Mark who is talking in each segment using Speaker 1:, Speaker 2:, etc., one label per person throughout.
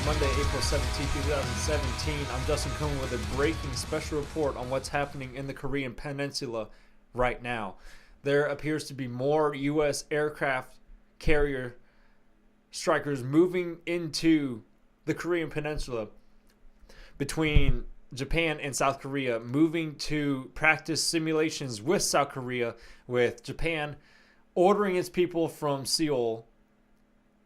Speaker 1: Monday, April 17, 2017. I'm Justin Coleman with a breaking special report on what's happening in the Korean Peninsula right now. There appears to be more U.S. aircraft carrier strikers moving into the Korean Peninsula between Japan and South Korea, moving to practice simulations with South Korea, with Japan ordering its people from Seoul,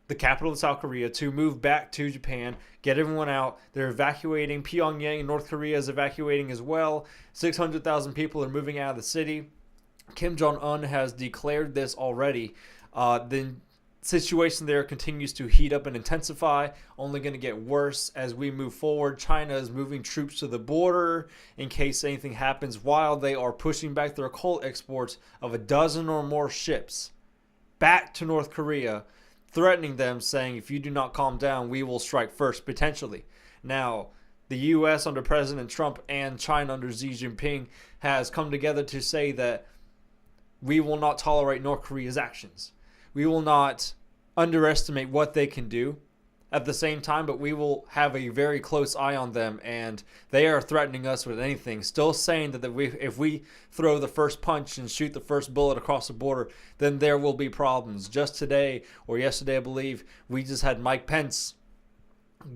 Speaker 1: the capital of South Korea, to move back to Japan, get everyone out. They're evacuating. Pyongyang, North Korea, is evacuating as well. 600,000 people are moving out of the city. Kim Jong-un has declared this already. The situation there continues to heat up and intensify, only going to get worse as we move forward. China is moving troops to the border in case anything happens, while they are pushing back their coal exports of a dozen or more ships back to North Korea, threatening them, saying, if you do not calm down, we will strike first, potentially. Now, the U.S. under President Trump and China under Xi Jinping has come together to say that we will not tolerate North Korea's actions. We will not underestimate what they can do at the same time, but we will have a very close eye on them, and they are threatening us with anything, still saying that if we throw the first punch and shoot the first bullet across the border, then there will be problems. Just today, or yesterday I believe, we just had Mike Pence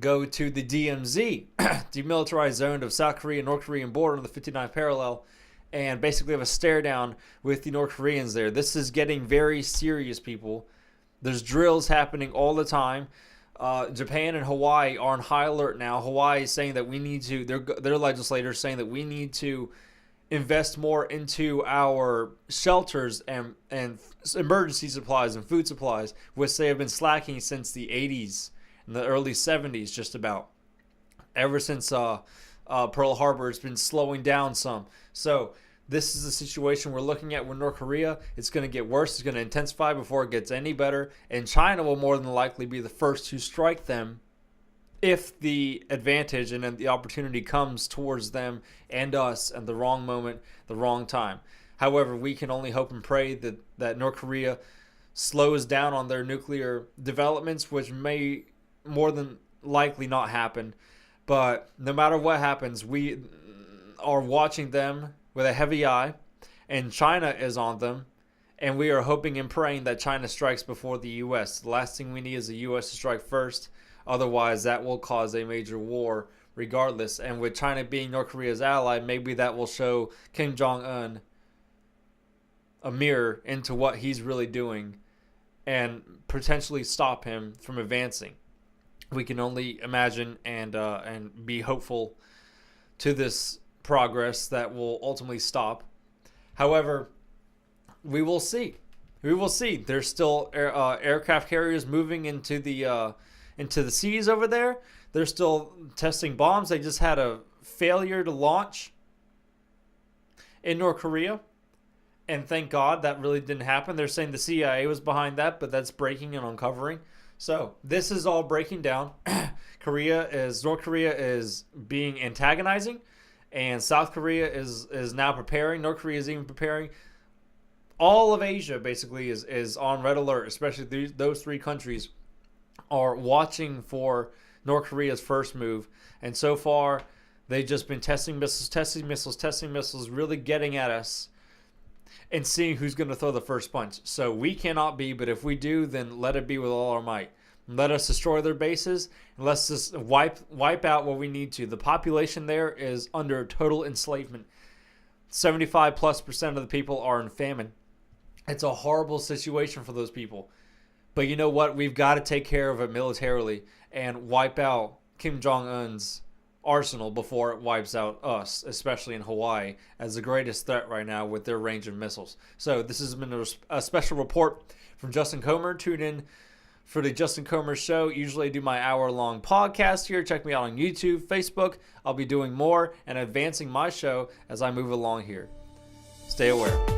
Speaker 1: go to the DMZ, demilitarized zone of South Korea and North Korean border on the 59th parallel, and basically have a stare down with the North Koreans there. This is getting very serious, people. There's drills happening all the time. Japan and Hawaii are on high alert now. Hawaii is saying that we need to, their legislators saying that we need to invest more into our shelters and emergency supplies and food supplies, which they have been slacking since the 80s and the early 70s, just about. Ever since Pearl Harbor, it's been slowing down some. So this is the situation we're looking at with North Korea. It's going to get worse. It's going to intensify before it gets any better. And China will more than likely be the first to strike them if the advantage and then the opportunity comes towards them and us at the wrong moment, the wrong time. However, we can only hope and pray that North Korea slows down on their nuclear developments, which may more than likely not happen. But no matter what happens, we are watching them with a heavy eye, and China is on them, and we are hoping and praying that China strikes before the U.S. The last thing we need is the U.S. to strike first. Otherwise, that will cause a major war regardless. And with China being North Korea's ally, maybe that will show Kim Jong-un a mirror into what he's really doing and potentially stop him from advancing. We can only imagine and be hopeful to this progress that will ultimately stop. However, we will see. We will see. There's still aircraft carriers moving into the seas over there. They're still testing bombs. They just had a failure to launch in North Korea, and thank God that really didn't happen. They're saying the CIA was behind that, but that's breaking and uncovering. So this is all breaking down. North Korea is being antagonizing, and South Korea is now preparing. North Korea is even preparing. All of Asia basically is on red alert, especially those three countries are watching for North Korea's first move. And so far, they've just been testing missiles, really getting at us and seeing who's going to throw the first punch. So we cannot be, but if we do, then let it be with all our might. Let us destroy their bases, and let's just wipe out what we need to. The population there is under total enslavement. 75+% of the people are in famine. It's a horrible situation for those people. But you know what? We've got to take care of it militarily and wipe out Kim Jong-un's arsenal before it wipes out us, especially in Hawaii, as the greatest threat right now with their range of missiles. So this has been a special report from Justin Comer. Tune in for the Justin Comer Show. Usually I do my hour-long podcast here. Check me out on YouTube, Facebook. I'll be doing more and advancing my show as I move along here. Stay aware.